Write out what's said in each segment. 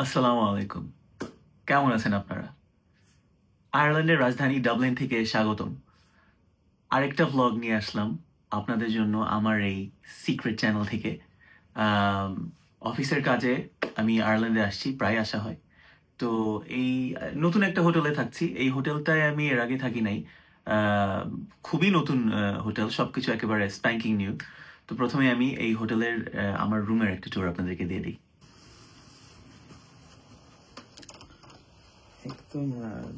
আসসালামু আলাইকুম। কেমন আছেন আপনারা? আয়ারল্যান্ডের রাজধানী ডাবলিন থেকে স্বাগতম। আরেকটা ভ্লগ নিয়ে আসলাম আপনাদের জন্য আমার এই সিক্রেট চ্যানেল থেকে। আম, অফিসের কাজে আমি আয়ারল্যান্ডে আসছি, প্রায় আসা হয়। তো এই নতুন একটা হোটেলে থাকছি। এই হোটেলটায় আমি এর আগে থাকি নাই। আম, খুবই নতুন হোটেল, সবকিছু একেবারে স্প্যাঙ্কিং নিউ। তো প্রথমে আমি এই হোটেলের আমার রুমের একটা ট্যুর আপনাদেরকে দিয়ে দিই। একদম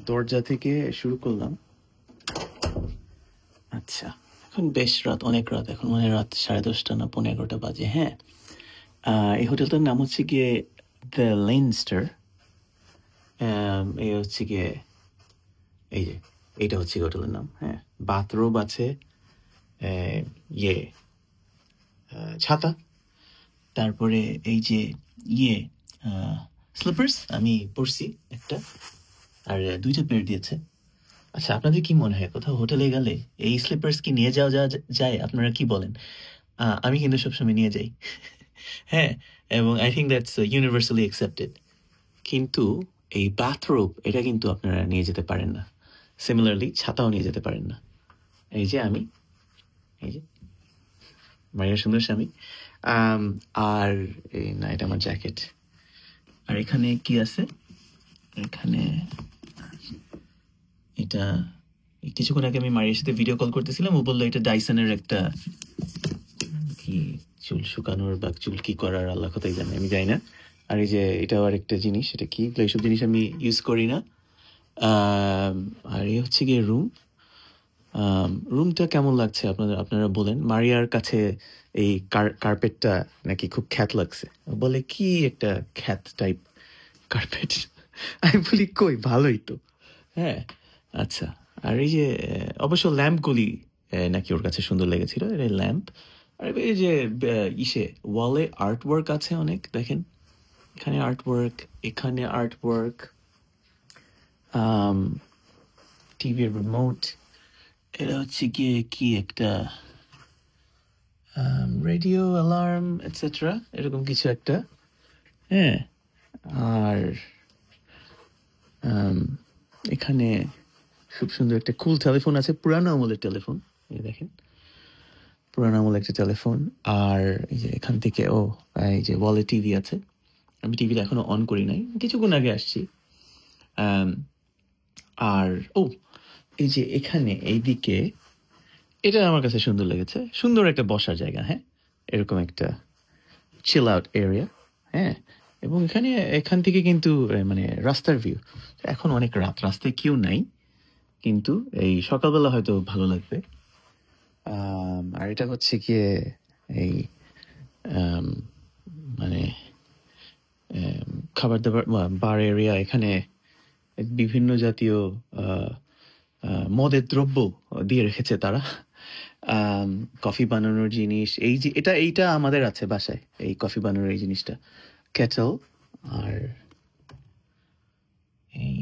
দরজা থেকে শুরু করলাম। আচ্ছা, এখন বেশ রাত, অনেক রাত, এখন মানে রাত 10:30 না 11:30 বাজে। হ্যাঁ, এই হোটেলটার নাম হচ্ছে গিয়ে দ্য লেনস্টার। এই হচ্ছে গিয়ে, এই যে এইটা হচ্ছে গিয়ে হোটেলের নাম। হ্যাঁ, বাথরুম আছে, আহ, ইয়ে ছাতা, তারপরে এই যে ইয়ে স্লিপার্স আমি পরছি একটা, আর দুইটা পেয়ার দিয়েছে। আচ্ছা, আপনাদের কি মনে হয় কোথাও হোটেলে গেলে এই স্লিপার্স কি নিয়ে যাওয়া যায়? আপনারা কি বলেন? আমি কিন্তু সবসময় নিয়ে যাই। হ্যাঁ, এবং I think that's universally accepted. কিন্তু এই বাথরোব এটা কিন্তু আপনারা নিয়ে যেতে পারেন না। সিমিলারলি ছাতাও নিয়ে যেতে পারেন না। এই যে আমি, এই যে মারিয়া সুন্দর স্বামী। আর না, এটা আমার জ্যাকেট। আর এখানে কি আছে? এখানে এটা কিছুক্ষণ আগে আমি মারিয়ার সাথে ভিডিও কল করতেছিলাম। ও বললো এটা ডাইসনের একটা কি চুল শুকানোর বা চুল কি করার, আল্লাহ কথাই জানে, আমি যাই না। আর এই যে এটাও আরেকটা জিনিস, এটা কি, এইসব জিনিস আমি ইউজ করি না। আর এই হচ্ছে গিয়ে রুমটা কেমন লাগছে আপনারা বলেন। মারিয়ার কাছে এই কার্পেটটা নাকি খুব খ্যাত লাগছে, বলে কি একটা খ্যাত টাইপ কার্পেট। আমি বলি কই, ভালোই তো। হ্যাঁ, আচ্ছা। আর এই যে অবশ্য ল্যাম্পগুলি নাকি ওর কাছে সুন্দর লেগেছিল, এটা ল্যাম্প। আর এই যে ইসে ওয়ালে আর্ট ওয়ার্ক আছে অনেক, দেখেন এখানে আর্ট ওয়ার্ক, এখানে আর্ট ওয়ার্ক, টিভির রিমোট, এটা হচ্ছে গিয়ে কি একটা রেডিও, অ্যালার্ম, এটসেট্রা, এরকম কিছু একটা। হ্যাঁ, আর এখানে খুব সুন্দর একটা কুল টেলিফোন আছে, পুরানো আমলের টেলিফোন, এই দেখেন পুরানো আমলের একটা টেলিফোন। আর এই যে এখান থেকে এই যে ওয়ালে টিভি আছে। আমি টিভিটা এখনো অন করি নাই, কিছুক্ষণ আগে আসছি। আর এই যে এখানে এইদিকে, এটা আমার কাছে সুন্দর লেগেছে, সুন্দর একটা বসার জায়গা। হ্যাঁ, এরকম একটা চিল আউট এরিয়া। হ্যাঁ, এবং এখান থেকে কিন্তু মানে রাস্তার ভিউ। এখন অনেক রাত, রাস্তায় কেউ নাই, কিন্তু এই সকালবেলা হয়তো ভালো লাগবে। আর এটা হচ্ছে গিয়ে এই মানে খাবার দাবার বার এরিয়া। এখানে বিভিন্ন জাতীয় মদের দ্রব্য দিয়ে রেখেছে তারা। কফি বানানোর জিনিস, এই যে এইটা আমাদের আছে বাসায়, এই কফি বানানোর এই জিনিসটা, কেটল। আর এই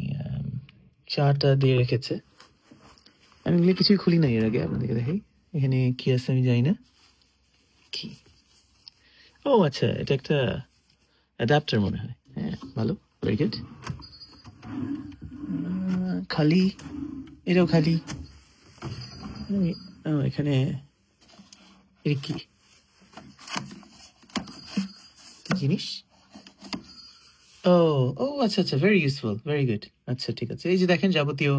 চাটা দিয়ে রেখেছে। আমি এগুলো কিছুই খুলি নাই এর আগে, আপনাদেরকে দেখাই। এখানে কি আছে আমি জানি না কি। আচ্ছা, এটা একটা অ্যাডাপ্টার মনে হয়। হ্যাঁ, ভালো, ভেরি গুড। খালি, এটাও খালি। এখানে এটা কি জিনিস? আচ্ছা আচ্ছা, ভেরি ইউজফুল, ভেরি গুড। আচ্ছা, ঠিক আছে। এই যে দেখেন যাবতীয়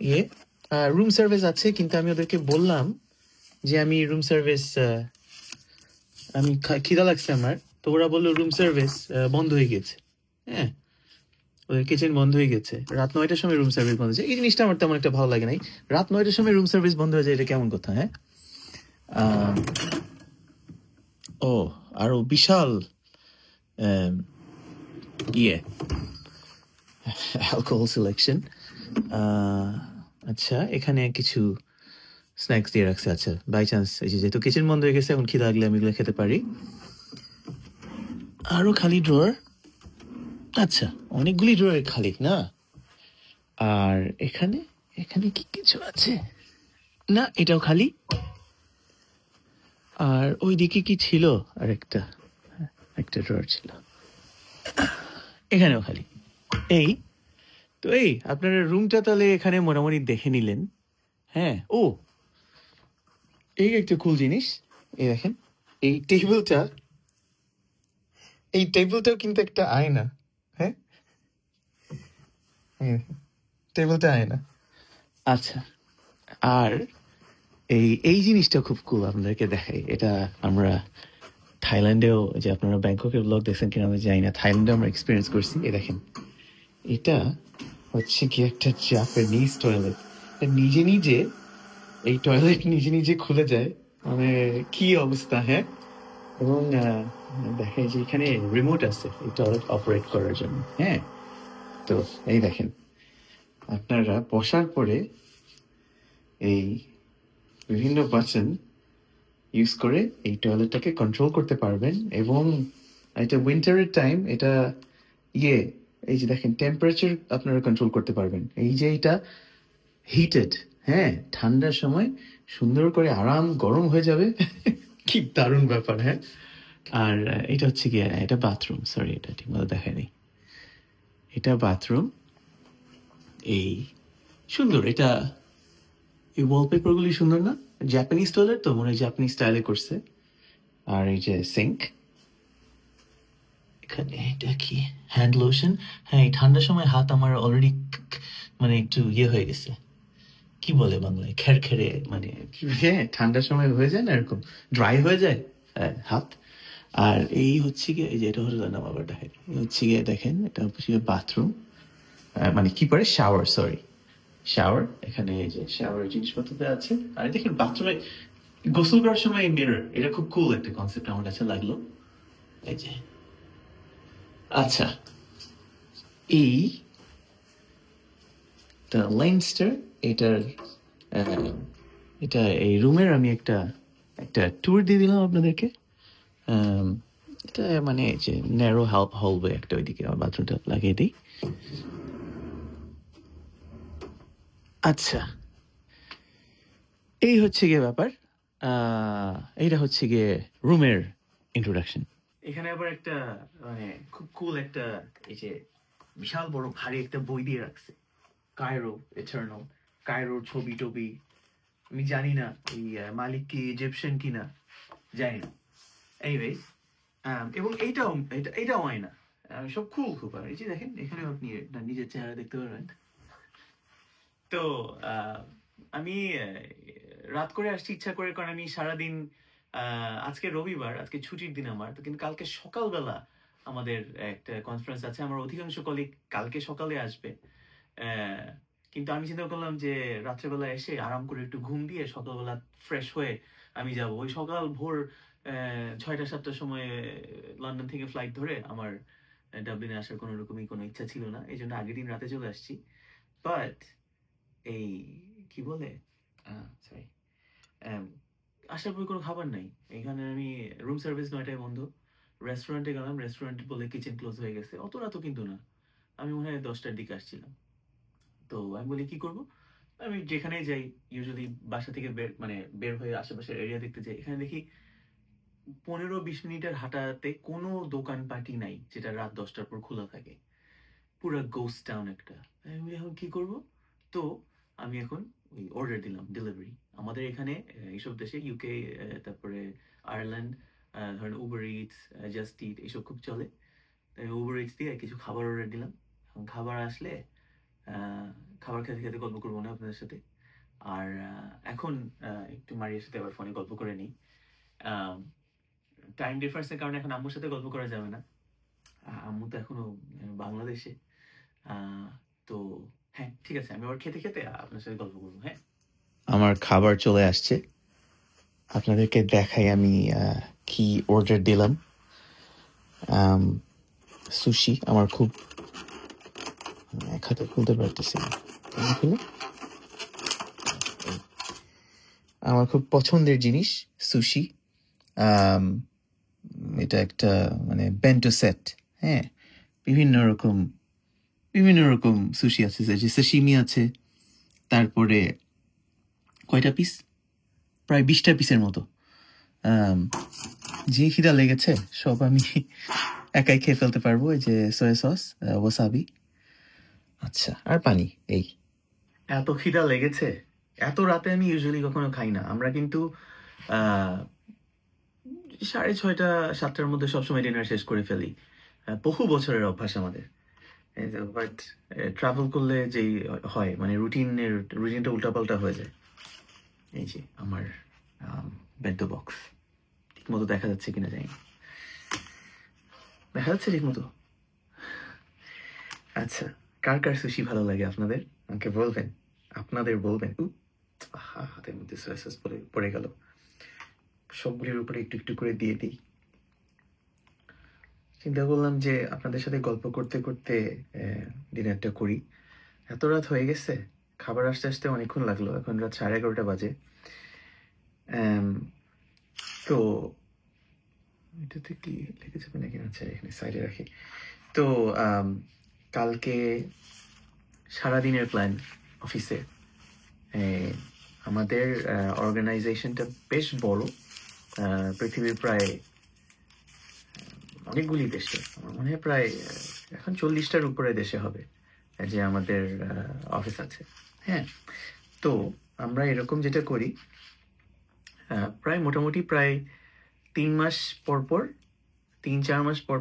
ইয়ে, রুম সার্ভিস আছে, কিন্তু আমি ওদেরকে বললাম যে আমি রুম সার্ভিস, আমি খিদা লাগছে আমার, তো ওরা বললো রুম সার্ভিস বন্ধ হয়ে গেছে। হ্যাঁ, ওদের কিচেন বন্ধ হয়ে গেছে, রাত 9টার সময় রুম সার্ভিস বন্ধ হয়েছে। এই জিনিসটা আমার তেমন একটা ভালো লাগে নাই, রাত 9টার সময় রুম সার্ভিস বন্ধ হয়ে যায়, এটা কেমন কথা? হ্যাঁ, আরো বিশাল ইয়ে অ্যালকোহল সিলেকশন। আচ্ছা, এখানে কিছু স্ন্যাক্স দিয়ে রাখছে। আচ্ছা, বাই চান্স এই যেহেতু কিচেন বন্ধ হয়ে গেছে, এখন খিদা লাগলে আমি এগুলো খেতে পারি। আরো খালি ড্রয়ার। আচ্ছা, অনেকগুলি ড্রয়ার খালি না। আর এখানে কি কিছু আছে? না, এটাও খালি। আর ওইদিকে কি ছিল? আর একটা ড্রয়ার ছিল। এখানেও খালি। এই তো এই আপনারা রুমটা তাহলে এখানে মোটামুটি দেখে নিলেন। হ্যাঁ, ও এই একটা কুল জিনিস, এই দেখেন এই টেবিলটাও কিন্তু একটা আয়না। হ্যাঁ, টেবিলটা আয়না। আচ্ছা, আর এই জিনিসটা খুব কুল, আপনাদেরকে দেখাই। এটা আমরা থাইল্যান্ডেও, যে আপনারা ব্যাংককের ব্লগ দেখছেন কিনা আমি জানি না, থাইল্যান্ডে আমরা এক্সপিরিয়েন্স করছি। এই দেখেন, এটা হচ্ছে কি একটা জাপানিজ টয়লেট। নিজে নিজে এই টয়লেট নিজে নিজে খুলে যায়, মানে কি অবস্থা। হ্যাঁ, এবং দেখেন যে এখানে রিমোট আছে এই টয়লেট অপারেট করার জন্য। হ্যাঁ, তো এই দেখেন, আপনারা বসার পরে এই বিভিন্ন বাটন ইউজ করে এই টয়লেটটাকে কন্ট্রোল করতে পারবেন। এবং এটা উইন্টারের টাইম, এটা এই যে দেখেন টেম্পারেচার আপনারা কন্ট্রোল করতে পারবেন। এই যে এটা হিটেড, হ্যাঁ, ঠান্ডার সময় সুন্দর করে আরাম গরম হয়ে যাবে। কি দারুণ ব্যাপার। হ্যাঁ, আর এটা হচ্ছে কি, এটা বাথরুম, সরি এটা ঠিক মতো দেখায়নি, এটা বাথরুম। এই সুন্দর, এটা এই ওয়ালপেপারগুলি সুন্দর না? জাপানিজ টয়লেট তো মনে হয় জাপানিজ স্টাইলে করছে। আর এই যে সিঙ্ক, এখানে এটা কি হ্যান্ড লোশন। হ্যাঁ, এই ঠান্ডার সময় হাত আমার অলরেডি মানে একটু হয়ে গেছে, কি বলে বাংলায়, খেরখেরে, মানে হ্যাঁ ঠান্ডার সময় হয়ে যায় না এরকম, ড্রাই হয়ে যায় হাত। আর এই হচ্ছে গিয়ে, এই যে এটা হলো না বাবা দেখেন, এই হচ্ছে গিয়ে দেখেন, এটা হচ্ছে বাথরুম, মানে কি পারে শাওয়ার, সরি শাওয়ার। এখানে এই যে শাওয়ারের জিনিসপত্র আছে। আর দেখেন বাথরুমে গোসল করার সময় এই মিরর, এটা খুব কুল একটা কনসেপ্ট আমার কাছে লাগলো। এই যে আচ্ছা, এই লেন্সটার, এটার এটা এই রুমের আমি একটা ট্যুর দিয়ে দিলাম আপনাদেরকে। এটা মানে যে ন্যারো হলওয়ে একটা, ওইদিকে আমার বাথরুমটা লাগিয়ে দিই। আচ্ছা, এই হচ্ছে গিয়ে ব্যাপার। এইটা হচ্ছে গিয়ে রুমের ইন্ট্রোডাকশন। এখানে আবার একটা মানে খুব কুল একটা, এই যে বিশাল বড় ভারী একটা বই দিয়ে রাখছে, কায়রো এটার্নাল, কায়রোর ছবি টবি। আমি জানি না এই মালিক কি ইজিপশিয়ান কিনা, জানি না। এনিওয়েজ, এবং এইটাও হয় না, সব খুব খুব। আর এই যে দেখেন, এখানে আপনি নিজের চেহারা দেখতে পারবেন। তো আমি রাত করে আসছি ইচ্ছা করে, কারণ আমি সারাদিন, আজকে রবিবার, আজকে ছুটির দিন আমার তো, কিন্তু কালকে সকালবেলা আমাদের একটা কনফারেন্স আছে, আমার অধিকাংশ কলিগ কালকে সকালে আসবে। কিন্তু আমি চিন্তা করলাম যে রাত্রেবেলা এসে আরাম করে একটু ঘুম দিয়ে সকালবেলা ফ্রেশ হয়ে আমি যাব। ওই সকাল ভোর 6টা-7টার সময় লন্ডন থেকে ফ্লাইট ধরে আমার ডাবলিনে আসার কোনো রকমই কোনো ইচ্ছা ছিল না, এই জন্য আগের দিন রাতে চলে আসছি। বাট এই কি বলে, সরি, আসার পর কোনো খাবার নাই এখানে। আমি রুম সার্ভিস 9টায় বন্ধ, রেস্টুরেন্টে গেলাম, রেস্টুরেন্ট বলে কিচেন ক্লোজ হয়ে গেছে। অত রাতও কিন্তু না, আমি মনে হয় 10টার দিকে আসছিলাম। তো আমি বলি কি করব, আমি যেখানে যাই ইউজুয়ালি বাসা থেকে বের হয়ে আশেপাশের এরিয়া দেখতে যাই। এখানে দেখি 15-20 মিনিটের হাঁটাতে কোনো দোকানপাটি নাই যেটা রাত 10টার পর খোলা থাকে, পুরো গোস্ট টাউন একটা। আমি বলি এখন কি করব, তো আমি এখন ওই অর্ডার দিলাম ডেলিভারি। আমাদের এখানে এইসব দেশে ইউকে, তারপরে আয়ারল্যান্ড, ধরেন উবার ইটস, জাস্ট ইট এইসব খুব চলে। তাই উবার ইটস দিয়ে কিছু খাবার অর্ডার দিলাম। এখন খাবার আসলে খাবার খেতে খেতে গল্প করবো না আপনাদের সাথে। আর এখন একটু মারিয়ার সাথে আবার ফোনে গল্প করে নিই। টাইম ডিফারেন্সের কারণে এখন আম্মুর সাথে গল্প করা যাবে না, আম্মু তো এখনো বাংলাদেশে। তো হ্যাঁ ঠিক আছে, আমি আবার খেতে খেতে আপনার সাথে গল্প করবো। হ্যাঁ, আমার খাবার চলে আসছে, আপনাদেরকে দেখাই আমি কি অর্ডার দিলাম। সুশি, আমার খুব, এক হাতে খুলতে পারতেছি না, আমার খুব পছন্দের জিনিস সুশি। এটা একটা মানে বেন্টো সেট। হ্যাঁ, বিভিন্ন রকম সুশি আছে, যে সাশিমি আছে, তারপরে কয়টা পিস, প্রায় 20টা পিসের মতো। যে খিদা লেগেছে সব আমি একাই খেয়ে ফেলতে পারবো। এই যে সয়া সস, ওয়াসাবি, আচ্ছা, আর পানি। এই এত খিদা লেগেছে, এত রাতে আমি ইউজুয়ালি কখনো খাই না। আমরা কিন্তু 6:30-7টার মধ্যে সবসময় ডিনার শেষ করে ফেলি। বহু বছরের অভ্যাস আমাদের। বাট ট্রাভেল করলে যেই হয়, মানে রুটিনটা উল্টাপাল্টা হয়ে যায়। এই যে আমার বেন্টো বক্স, ঠিক মতো দেখা যাচ্ছে কিনা জানি না। দেখা যাচ্ছে ঠিক মতো? আচ্ছা, কার কার সুশি ভালো লাগে আপনাদের? আমাকে বলবেন, বলবেন। হাতের মধ্যে সয়া সস পড়ে গেল। সবগুলির উপরে একটু একটু করে দিয়ে দিই। চিন্তা করলাম যে আপনাদের সাথে গল্প করতে করতে ডিনারটা করি। এত রাত হয়ে গেছে, খাবার আসতে আসতে অনেকক্ষণ লাগলো। এখন রাত 11:30 বাজে। তো এটাতে কি লিখে যাবে নাকি? আচ্ছা, এখানে সাইডে রাখি। তো কালকে সারাদিনের প্ল্যান অফিসে। আমাদের অর্গানাইজেশনটা বেশ বড়, পৃথিবীর প্রায় অনেকগুলি দেশে, আমার মনে হয় প্রায় এখন 40টার উপরে দেশে হবে যে আমাদের অফিস আছে। হ্যাঁ, তো আমরা এরকম যেটা করি, মোটামুটি প্রায় 3-4 মাস পর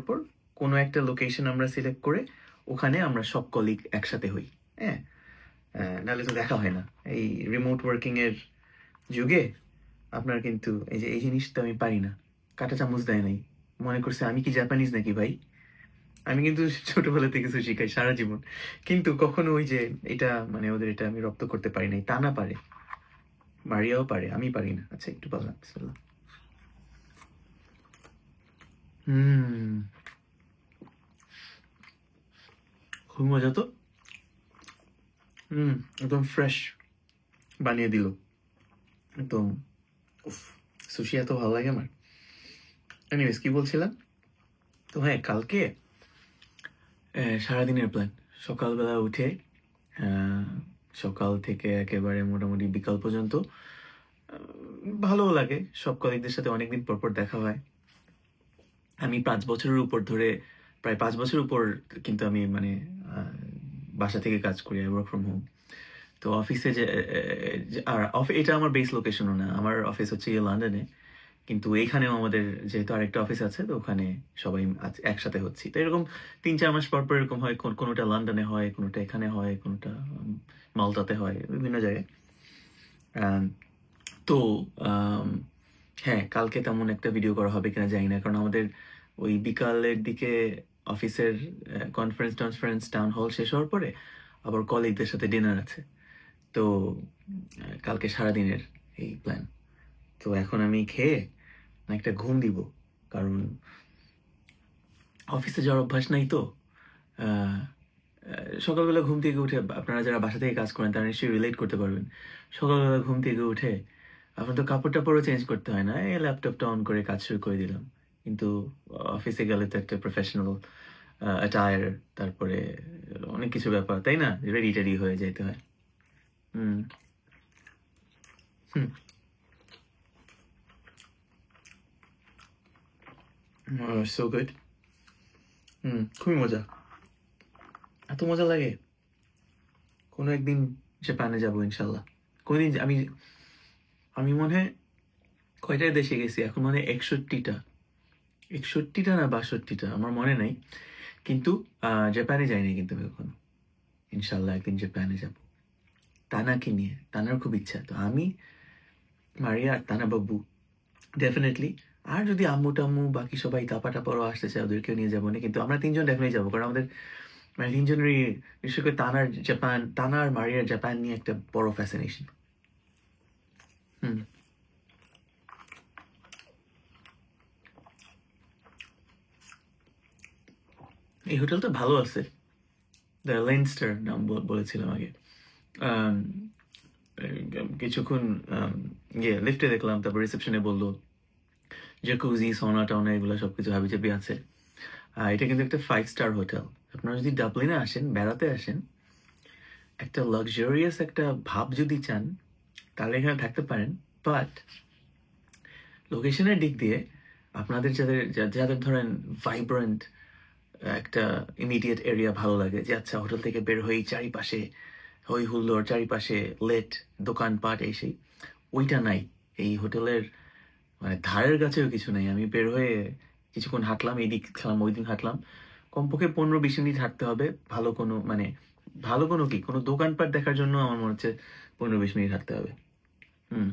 কোনো একটা লোকেশন আমরা সিলেক্ট করে ওখানে আমরা সব কলিগ একসাথে হই। হ্যাঁ, নাহলে তো দেখা হয় না। এই রিমোট ওয়ার্কিংয়ের যুগে আপনার কিন্তু এই জিনিসটা আমি পারি না। কাঁটা চামচ দেয় নাই, মনে করছে আমি কি জাপানিজ নাকি ভাই। আমি কিন্তু ছোটবেলা থেকে সুশি খাই সারা জীবন, কিন্তু কখনো ওই যে এটা মানে ওদের এটা আমি রপ্ত করতে পারি নাই। তা না পারে, মারিয়াও পারে, আমি পারি না। আচ্ছা, একটু পারলাম। বিসমিল্লাহ। খুব মজা তো। একদম ফ্রেশ বানিয়ে দিল একদম। সুশি এত ভালো লাগে আমার। এনিওয়েজ, কি বলছিলাম? তো হ্যাঁ, কালকে সারাদিনের প্ল্যান। সকালবেলা উঠে সকাল থেকে একেবারে মোটামুটি বিকাল পর্যন্ত ভালো লাগে। সব কলিগদের সাথে অনেকদিন পর দেখা হয়। আমি 5 বছরের উপর ধরে, প্রায় 5 বছর উপর কিন্তু আমি মানে বাসা থেকে কাজ করি, ওয়ার্ক ফ্রম হোম। তো অফিসে আর এটা আমার বেস লোকেশনও না। আমার অফিস হচ্ছে লন্ডনে, কিন্তু এইখানেও আমাদের যেহেতু আরেকটা অফিস আছে, তো ওখানে সবাই একসাথে হচ্ছি। তো এরকম 3-4 মাস পর এরকম হয়। কোনোটা লন্ডনে হয়, কোনোটা এখানে হয়, কোনোটা মাল্টাতে হয়, বিভিন্ন জায়গায়। তো হ্যাঁ, কালকে তেমন একটা ভিডিও করা হবে কিনা জানি না, কারণ আমাদের ওই বিকালের দিকে অফিসের কনফারেন্স টাউন হল শেষ হওয়ার পরে আবার কলিগদের সাথে ডিনার আছে। তো কালকে সারাদিনের এই প্ল্যান। তো এখন আমি খেয়ে একটা ঘুম দিব, কারণ অফিসে যাওয়ার অভ্যাস নাই। তো সকালবেলা ঘুম থেকে উঠে, আপনারা যারা বাসা থেকে কাজ করেন তারা নিশ্চয়ই রিলেট করতে পারবেন। সকালবেলা ঘুম থেকে উঠে আপনার তো কাপড় টাপড়ও চেঞ্জ করতে হয় না, এই ল্যাপটপটা অন করে কাজ শুরু করে দিলাম। কিন্তু অফিসে গেলে তো একটা প্রফেশনাল অ্যাটায়ার, তারপরে অনেক কিছু ব্যাপার, তাই না? রেডি হয়ে যেতে হয়। So good. খুবই মজা, এত মজা লাগে। কোনো একদিন জাপানে যাবো ইনশাল্লাহ। কোনদিন আমি মনে হয় কয়টা দেশে গেছি এখন, মানে 61টা না 62টা, আমার মনে নাই। কিন্তু জাপানে যাইনি কিন্তু কখনো। ইনশাল্লাহ একদিন জাপানে যাব, তানাকে নিয়ে। তানার খুব ইচ্ছা। তো আমি, মারিয়া আর তানা বাবু ডেফিনেটলি। আর যদি আম্মু টাম্মু বাকি সবাই টাপারও আসতে চায়, ওদেরকেও নিয়ে যাবো না। কিন্তু আমরা 3জন ডেফিনেটলি যাবো, কারণ আমাদের মানে 3জনেরই, বিশেষ করে টানা আর মারিয়ার জাপান নিয়ে একটা বড় ফ্যাসিনেশন। এই হোটেলটা ভালো আছে, দ্য লেনস্টার নাম বলেছিলাম আগে। কিছুক্ষণ লিফটে দেখলাম, তারপর রিসেপশনে বললো জাকুজি, সোনা টাউনা, এগুলো সবকিছু হাবিজাবি আছে। এটা কিন্তু একটা 5 স্টার হোটেল। আপনারা যদি ডাবলিনে আসেন, বেড়াতে আসেন, একটা লাক্সারিয়াস একটা ভাব যদি চান, তাহলে এখানে থাকতে পারেন। বাট লোকেশনের দিক দিয়ে আপনাদের যাদের ধরেন ভাইব্রেন্ট একটা ইমিডিয়েট এরিয়া ভালো লাগে, যে আচ্ছা হোটেল থেকে বের হয়েই চারিপাশে হই হুল্লোড়, চারিপাশে লেট, দোকানপাট, এই সেই, ওইটা নাই এই হোটেলের, মানে ধারের কাছেও কিছু নাই। আমি বের হয়ে কিছুক্ষণ হাঁটলাম, এই দিক খেলাম, ওই দিন হাঁটলাম, কমপক্ষে 15-20 মিনিট হাঁটতে হবে ভালো কোনো, মানে ভালো কোনো কি কোনো দোকানপাট দেখার জন্য আমার মনে হচ্ছে 15-20 মিনিট হাঁটতে হবে। হুম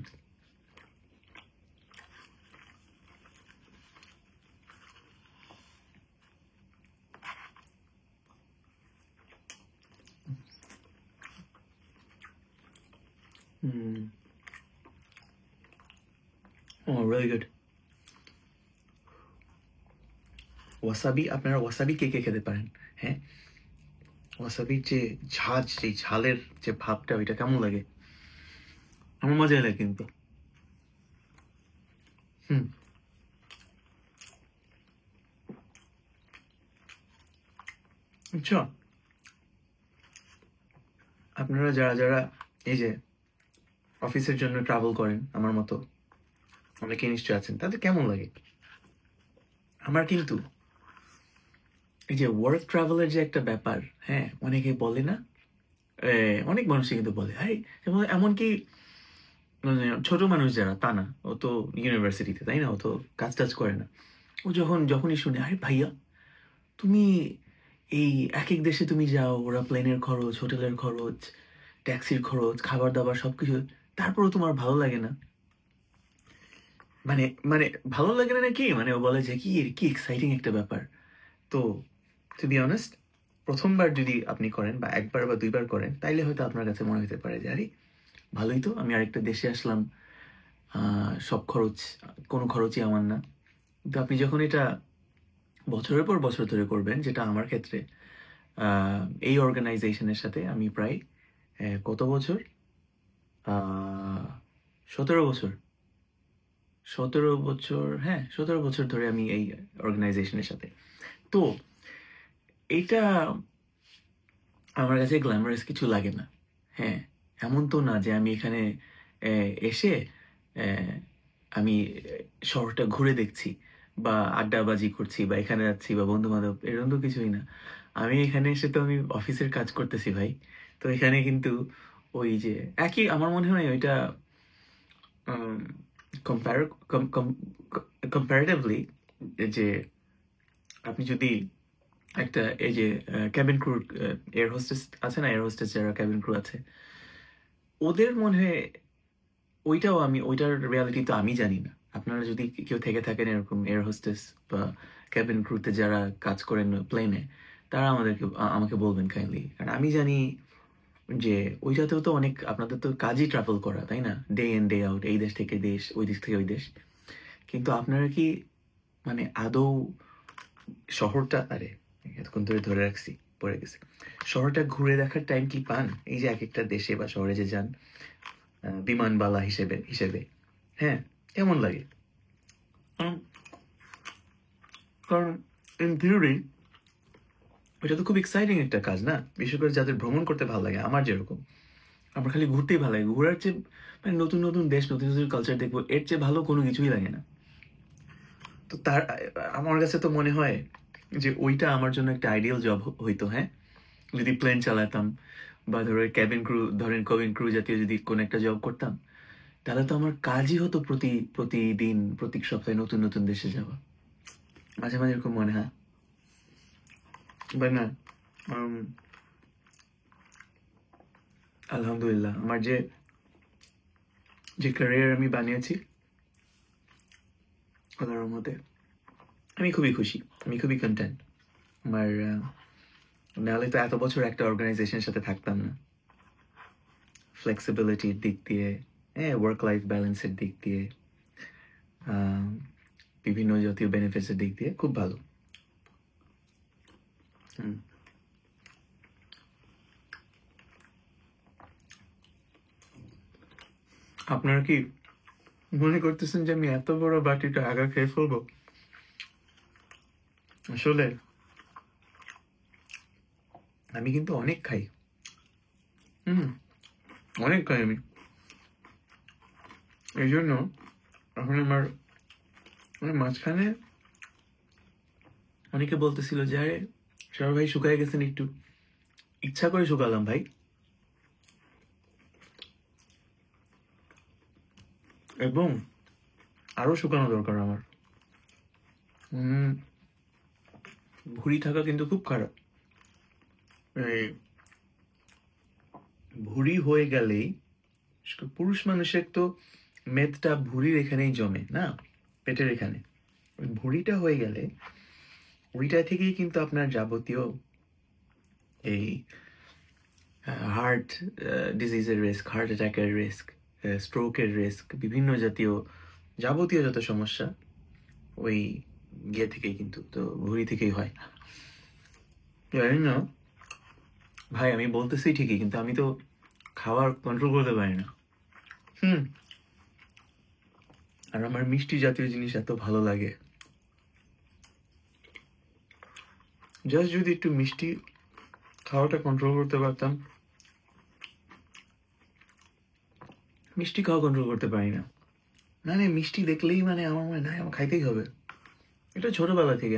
হুম ও রিয়েলি গুড। ওয়াসাবি, আপনারা ওয়াসাবি কে কে খেতে পারেন? হ্যাঁ, ওয়াসাবির যে ঝাঁজ, সেই ঝালের যে ভাবটা, ওইটা কেমন লাগে? আমার মজা লাগে কিন্তু। হুম আচ্ছা, আপনারা যারা যারা এই যে অফিসের জন্য ট্রাভেল করেন আমার মতো, অনেকে নিশ্চয় আছেন, তাদের কেমন লাগে? আমার কিন্তু এই যে ওয়ার্ক ট্রাভেলের যে একটা ব্যাপার, হ্যাঁ, অনেকে বলে না, অনেক মানুষই কিন্তু বলে, আরে যেমন এমনকি মানে ছোট মানুষ যারা, তা না, ও তো ইউনিভার্সিটিতে, তাই না, ও তো কাজ টাজ করে না, ও যখনই শুনে, আরে ভাইয়া তুমি এই এক এক দেশে তুমি যাও, ওরা প্লেনের খরচ, হোটেলের খরচ, ট্যাক্সির খরচ, খাবার দাবার সবকিছু, তারপরেও তোমার ভালো লাগে না? মানে মানে ভালো লাগে না নাকি, মানে ও বলে যে কি কি এক্সাইটিং একটা ব্যাপার। তো টু বি অনেস্ট, প্রথমবার যদি আপনি করেন বা একবার বা দুইবার করেন, তাইলে হয়তো আপনার কাছে মনে হতে পারে যে আরে ভালোই তো, আমি আরেকটা দেশে আসলাম, সব খরচ, কোনো খরচই আমার না। কিন্তু আপনি যখন এটা বছরের পর বছর ধরে করবেন, যেটা আমার ক্ষেত্রে, এই অর্গানাইজেশনের সাথে আমি প্রায় কত বছর, 17 বছর, 17 বছর, হ্যাঁ 17 বছর ধরে আমি এই অর্গানাইজেশনের সাথে। তো এইটা আমার কাছে গ্ল্যামারাস কিছু লাগে না। হ্যাঁ, এমন তো না যে আমি এখানে এসে আহ, আমি শহরটা ঘুরে দেখছি বা আড্ডাবাজি করছি বা এখানে যাচ্ছি বা বন্ধু বান্ধব, এরকম তো কিছুই না। আমি এখানে এসে তো আমি অফিসের কাজ করতেছি ভাই। তো এখানে কিন্তু ওই যে একই, আমার মনে হয় ওইটা কম্পারেটিভলি, যে আপনি যদি একটা এই যে ক্যাবিন ক্রু, এয়ার হোস্টেস আছে না, এয়ার হোস্টেস যারা ক্যাবিন ক্রু আছে, ওদের মনে হয় ওইটাও, আমি ওইটার রিয়ালিটি তো আমি জানি না। আপনারা যদি কেউ থেকে থাকেন এরকম এয়ার হোস্টেস বা ক্যাবিন ক্রুতে যারা কাজ করেন প্লেনে, তারা আমাকে বলবেন কাইন্ডলি, কারণ আমি জানি যে ওইটাতেও তো অনেক, আপনাদের তো কাজই ট্রাভেল করা, তাই না, ডে ইন ডে আউট, এই দেশ থেকে দেশ, ওই দেশ থেকে ওই দেশ। কিন্তু আপনারা কি মানে আদৌ শহরটা, আরে এতক্ষণ ধরে ধরে রাখছি, পড়ে গেছে, শহরটা ঘুরে দেখার টাইম কি পান? এই যে এক একটা দেশে বা শহরে যে যান বিমানবালা হিসেবে হিসেবে, হ্যাঁ, কেমন লাগে? উম, কারণ ইন থিওরি ওইটা তো খুব এক্সাইটিং একটা কাজ না, বিশেষ করে যাদের ভ্রমণ করতে ভালো লাগে, আমার যেরকম, আমার খালি ঘুরতেই ভালো লাগে, ঘোরার চেয়ে মানে নতুন নতুন দেশ, নতুন নতুন কালচার দেখবো, এর চেয়ে ভালো কোনো কিছুই লাগে না। তো আমার কাছে তো মনে হয় যে ওইটা আমার জন্য একটা আইডিয়াল জব হইতো, হ্যাঁ, যদি প্লেন চালাতাম বা ক্যাবিন ক্রু জাতীয় যদি কোনো একটা জব করতাম, তাহলে তো আমার কাজই হতো প্রতিদিন, প্রতি সপ্তাহে নতুন নতুন দেশে যাওয়া। মাঝে মাঝে এরকম মনে হয়, বাট না, উম, আলহামদুলিল্লাহ আমার যে যে ক্যারিয়ার আমি বানিয়েছি, আল্লাহর মতে আমি খুবই খুশি, আমি খুবই কন্টেন্ট। আমার নাহলে তো এত বছর একটা অর্গানাইজেশনের সাথে থাকতাম না। ফ্লেক্সিবিলিটির দিক দিয়ে, হ্যাঁ, ওয়ার্ক লাইফ ব্যালেন্সের দিক দিয়ে, আহ, বিভিন্ন জাতীয় বেনিফিটসের দিক দিয়ে খুব ভালো। হুম। আপনারা কি মনে করতেছেন যে আমি এত বড় বাটিটা আগা খেয়ে ফেলবো? আসলে আমি কিন্তু অনেক খাই। হুম, অনেক খাই আমি। এই জন্য এখন আমার মাঝখানে অনেকে বলতেছিল যে আরে সবার ভাই শুকায় গেছেন একটু, ইচ্ছা করে শুকালাম ভাই। এবং আরো শুকানো দরকার আমার। ভুঁড়ি থাকা কিন্তু খুব খারাপ। এই ভুঁড়ি হয়ে গেলেই, পুরুষ মানুষের তো মেদটা ভুঁড়ির এখানেই জমে না, পেটের এখানে। ওই ভুঁড়িটা হয়ে গেলে ওইটা থেকেই কিন্তু আপনার যাবতীয় এই হার্ট ডিজিজের রিস্ক, হার্ট অ্যাটাকের রিস্ক, স্ট্রোকের রিস্ক, বিভিন্ন জাতীয় যাবতীয় যত সমস্যা ওই ইয়ে থেকেই কিন্তু, তো ভুঁড়ি থেকেই হয়। জানি না ভাই, আমি বলতেছি ঠিকই, কিন্তু আমি তো খাবার কন্ট্রোল করতে পারি না। আর আমার মিষ্টি জাতীয় জিনিস এত ভালো লাগে, জাস্ট যদি একটু মিষ্টি খাওয়াটা কন্ট্রোল করতে পারতাম। মিষ্টি খাওয়া কন্ট্রোল করতে পারি না, মানে মিষ্টি দেখলেই মানে আমার মনে হয় আমার খাইতেই হবে। এটা ছোটবেলা থেকে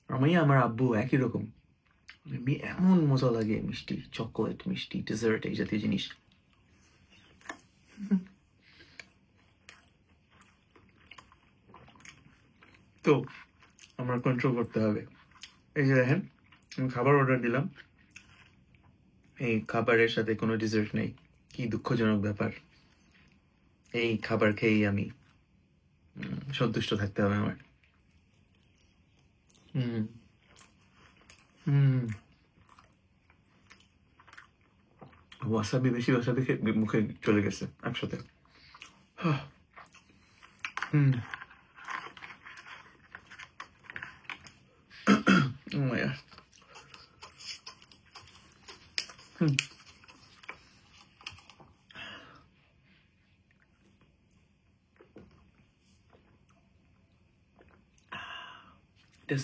আমি আমার আব্বু একই রকম, এমন মজা লাগে মিষ্টি, চকলেট, মিষ্টি, ডেজার্ট, এই জাতীয় জিনিস। তো আমার কন্ট্রোল করতে হবে। এই যে দেখেন, আমি খাবার অর্ডার দিলাম, এই খাবারের সাথে কোনো ডেজার্ট নেই। কি দুঃখজনক ব্যাপার। এই খাবার খেয়েই আমি সন্তুষ্ট থাকতে হবে আমার। ওয়াসাবি, বেশি ওয়াসাবি মুখে চলে গেছে একসাথে।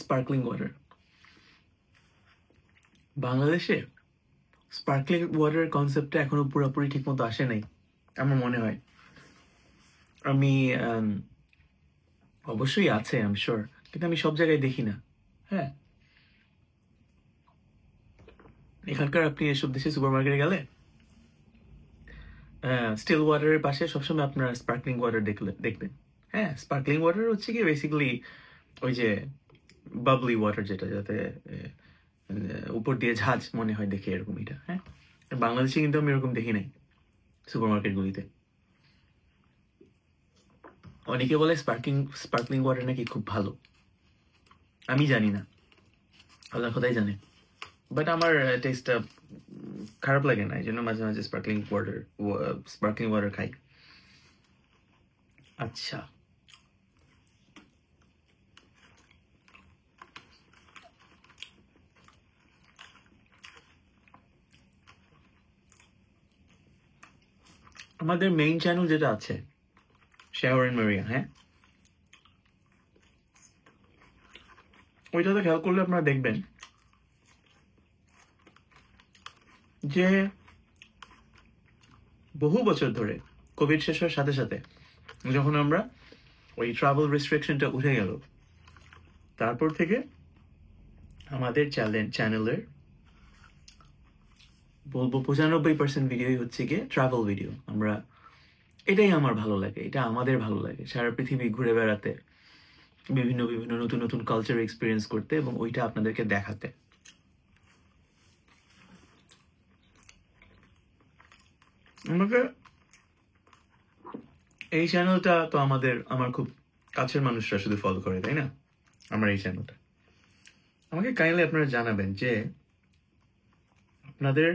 Sparkling water. বাংলাদেশে স্পার্কলিং ওয়াটার কনসেপ্টটা এখনো পুরোপুরি ঠিক মতো আসে নাই আমার মনে হয়। আমি অবশ্যই আছে, আই এম শিওর, কিন্তু আমি সব জায়গায় দেখি না। হ্যাঁ, এখানকার আপনি এসব দেশে সুপার মার্কেটে গেলে স্টিল ওয়াটারের পাশে সবসময় আপনার স্পার্কলিং ওয়াটার দেখবেন। হ্যাঁ, স্পার্কলিং ওয়াটার হচ্ছে কি বেসিক্যালি ওই যে বাবলি ওয়াটার, যেটা যাতে উপর দিয়ে ঝাঁজ মনে হয় দেখে, এরকম এটা। হ্যাঁ, বাংলাদেশে কিন্তু আমি এরকম দেখি নাই সুপার মার্কেটগুলিতে। অনেকে বলে স্পার্কলিং ওয়াটার নাকি খুব ভালো, আমি জানি না, আল্লাহ খোদাই জানে, বাট আমার টেস্টটা খারাপ লাগে না, এই জন্য মাঝে মাঝে স্পার্কলিং ওয়াটার খাই। আচ্ছা, আমাদের মেইন চ্যানেল যেটা আছে শাওয়ার এন্ড মারিয়া, হ্যাঁ, ওইটাতে খেয়াল করলে আপনারা দেখবেন যে বহু বছর ধরে কোভিড শেষ হওয়ার সাথে সাথে যখন আমরা ওই ট্রাভেল রেস্ট্রিকশনটা উঠে গেল, তারপর থেকে আমাদের চ্যানেলের বলবো 95% ভিডিওই হচ্ছে গিয়ে ট্রাভেল ভিডিও। এটাই আমার ভালো লাগে, এটা আমাদের ভালো লাগে, সারা পৃথিবী ঘুরে বেড়াতে, বিভিন্ন বিভিন্ন নতুন নতুন কালচার এক্সপিরিয়েন্স করতে, এবং ওইটা আপনাদেরকে দেখাতে। আমাকে এই চ্যানেলটা তো আমার খুব কাছের মানুষরা শুধু ফলো করে, তাই না? আমার এই চ্যানেলটা আমাকে কাইন্ডলি আপনারা জানাবেন যে আপনাদের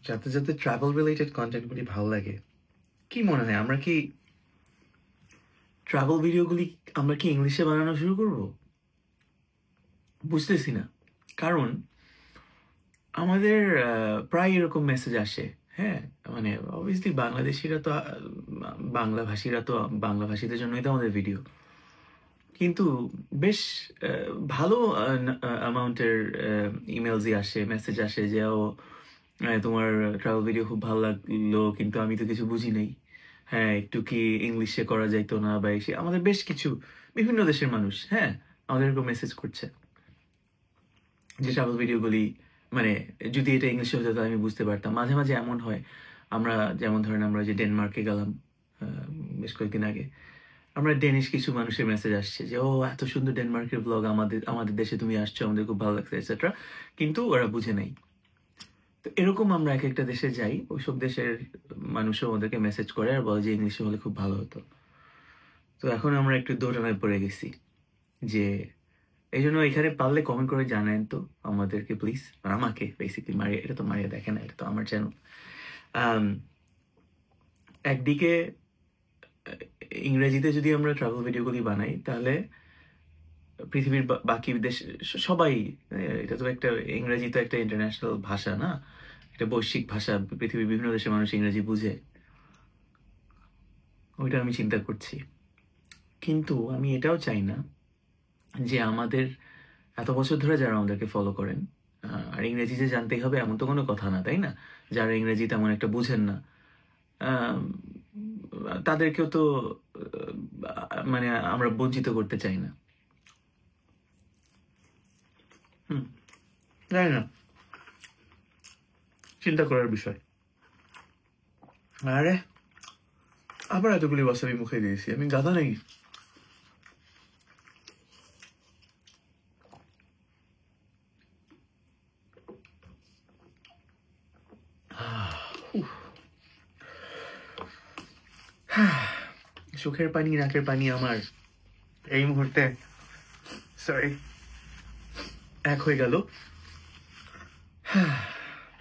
যাতে যাতে ট্রাভেল রিলেটেড কন্টেন্টগুলি ভালো লাগে। কি মনে হয়, আমরা কি ট্রাভেল ভিডিওগুলি আমরা কি ইংলিশে বানানো শুরু করব? বুঝতেছি না, কারণ আমাদের প্রায় এরকম মেসেজ আসে। হ্যাঁ, মানে অবভিয়াসলি বাংলাদেশিরা তো বাংলাভাষীরা তো বাংলাভাষীদের জন্যই তো আমাদের ভিডিও, কিন্তু বেশ ভালো অ্যামাউন্টের ইমেলসই আসে, মেসেজ আসে যে ও তোমার ট্রাভেল ভিডিও খুব ভালো লাগলো, কিন্তু আমি তো কিছু বুঝি নাই, হ্যাঁ একটু কি ইংলিশে করা যাইতো না, বা এসে আমাদের বেশ কিছু বিভিন্ন দেশের মানুষ হ্যাঁ আমাদের এরকম মেসেজ করছে যে ট্রাভেল ভিডিওগুলি মানে যদি এটা ইংলিশে হতো তাহলে আমি বুঝতে পারতাম। মাঝে মাঝে এমন হয় আমরা যেমন ধরেন আমরা যে ডেনমার্কে গেলাম বেশ কয়েকদিন আগে, আমরা ডেনিশ কিছু মানুষের মেসেজ আসছে যে ও এত সুন্দর ডেনমার্কের ব্লগ, আমাদের আমাদের দেশে তুমি আসছো, আমাদের খুব ভালো লাগছে এটসেট্রা, কিন্তু ওরা বুঝে নাই। তো এরকম আমরা এক একটা দেশে যাই, ওইসব দেশের মানুষও ওদেরকে মেসেজ করে আর বলে যে ইংলিশে হলে খুব ভালো হতো। তো এখন আমরা একটু দোটানায় পড়ে গেছি যে এই জন্য এখানে পারলে কমেন্ট করে জানেন তো আমাদেরকে প্লিজ, আমাকে বেসিকলি মারিয়া, এটা তো মারিয়া দেখে না, এটা তো আমার চ্যানেল। একদিকে ইংরেজিতে যদি আমরা ট্রাভেল ভিডিওগুলি বানাই তাহলে পৃথিবীর বাকি দেশ সবাই, এটা তো একটা ইংরেজি তো একটা ইন্টারন্যাশনাল ভাষা না, একটা বৈশ্বিক ভাষা, পৃথিবীর বিভিন্ন দেশের মানুষ ইংরেজি বুঝে, ওইটা আমি চিন্তা করছি। কিন্তু আমি এটাও চাই না যে আমাদের এত বছর ধরে যারা আমাদেরকে ফলো করেন আর ইংরেজি যে জানতেই হবে এমন তো কোনো কথা না, তাই না? যারা ইংরেজি তেমন একটা বুঝেন না তাদেরকেও তো মানে আমরা বঞ্চিত করতে চাই না। তাই না? চিন্তা করার বিষয়। আরে আবার এতগুলি ওয়াসাবি মুখে দিয়েছি, আমি গাধা নাকি? চোখের পানি নাকের পানি আমার এই মুহূর্তে সরি এক হয়ে গেল।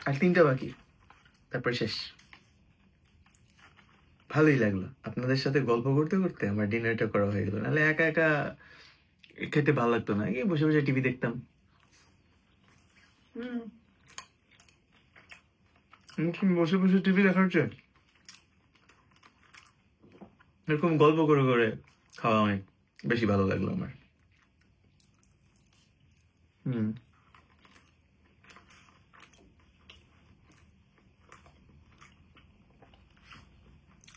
আর 3টা বাকি, তারপর শেষ। ভালোই লাগলো আপনাদের সাথে গল্প করতে করতে আমার ডিনারটা করা হয়ে গেল, নাহলে একা একা খেতে ভালো লাগতো না, এই বসে বসে টিভি দেখতাম। বসে বসে টিভি দেখার চেয়ে এরকম গল্প করে করে খাওয়া অনেক বেশি ভালো লাগলো আমার।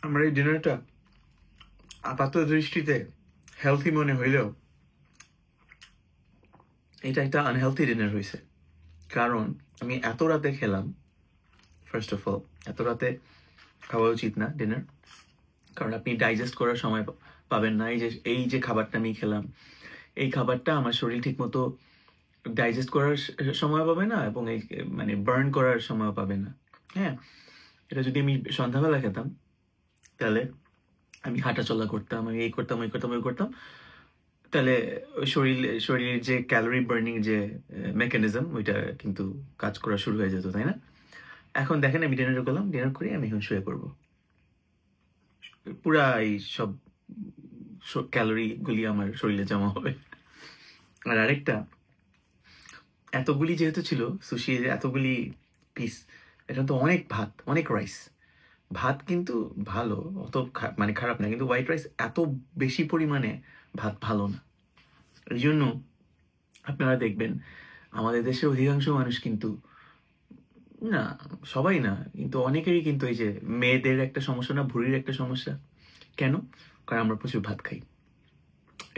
আমার এই ডিনারটা আপাত দৃষ্টিতে হেলথি মনে হইলেও এটা একটা আনহেলথি ডিনার হয়েছে, কারণ আমি এত রাতে খেলাম। ফার্স্ট অফ অল এত রাতে খাওয়া উচিত না ডিনার, কারণ আপনি ডাইজেস্ট করার সময় পাবেন না। এই যে খাবারটা আমি খেলাম, এই খাবারটা আমার শরীর ঠিক মতো ডাইজেস্ট করার সময় পাবে না, এবং এই মানে বার্ন করার সময় পাবে না। হ্যাঁ, এটা যদি আমি সন্ধ্যাবেলা খেতাম তাহলে আমি হাঁটাচলা করতাম, আমি এই করতাম ওই করতাম ওই করতাম, তাহলে শরীরের যে ক্যালোরি বার্নিং যে মেকানিজম ওইটা কিন্তু কাজ করা শুরু হয়ে যেত, তাই না? এখন দেখেন আমি ডিনার করলাম, ডিনার করে আমি এখন শুয়ে পড়বো, পুরা এই সব ক্যালোরি গুলি আমার শরীরে জমা হবে। আর আরেকটা, এতগুলি যেহেতু ছিল সুশি, এতগুলি পিস, এটা তো অনেক ভাত, অনেক রাইস। ভাত কিন্তু ভালো, অত মানে খারাপ না, কিন্তু হোয়াইট রাইস এত বেশি পরিমাণে ভাত ভালো না। এই জন্য আপনারা দেখবেন আমাদের দেশের অধিকাংশ মানুষ কিন্তু, না সবাই না কিন্তু অনেকেরই কিন্তু এই যে মেয়েদের একটা সমস্যা না, ভুঁড়ির একটা সমস্যা। কেন? কারণ আমরা প্রচুর ভাত খাই,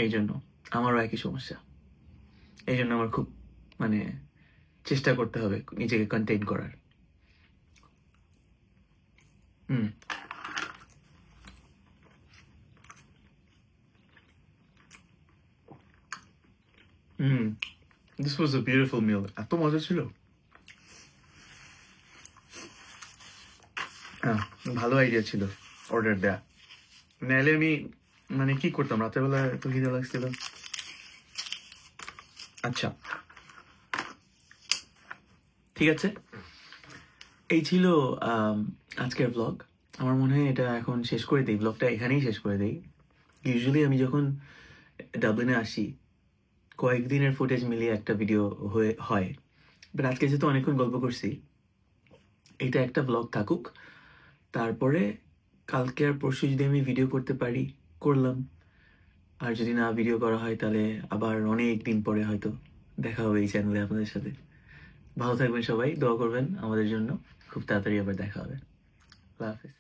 এই জন্য আমারও একই সমস্যা। এই জন্য আমার খুব মানে চেষ্টা করতে হবে নিজেকে কন্টেইন করার। This was a beautiful meal. এত মজা ছিল। ভালো আইডিয়া ছিল অর্ডার দেয়া, নাহলে আমি মানে কি করতাম, রাতের বেলা এত খিদে লাগছিল। আচ্ছা ঠিক আছে, এই ছিল আজকের ব্লগ। আমার মনে হয় এটা এখন শেষ করে দিই, ব্লগটা এখানেই শেষ করে দিই। ইউজুয়ালি আমি যখন ডাবলিনে আসি কয়েকদিনের ফুটেজ মিলিয়ে একটা ভিডিও হয়, বাট আজকে যেহেতু অনেকক্ষণ গল্প করছি, এটা একটা ব্লগ থাকুক। তারপরে কালকে আর পরশু যদি আমি ভিডিও করতে পারি করলাম, আর যদি না ভিডিও করা হয় তাহলে আবার অনেক দিন পরে হয়তো দেখা হবে এই চ্যানেলে আপনাদের সাথে। ভালো থাকবেন সবাই, দোয়া করবেন আমাদের জন্য, খুব তাড়াতাড়ি আবার দেখা হবে। আল্লাহ হাফেজ।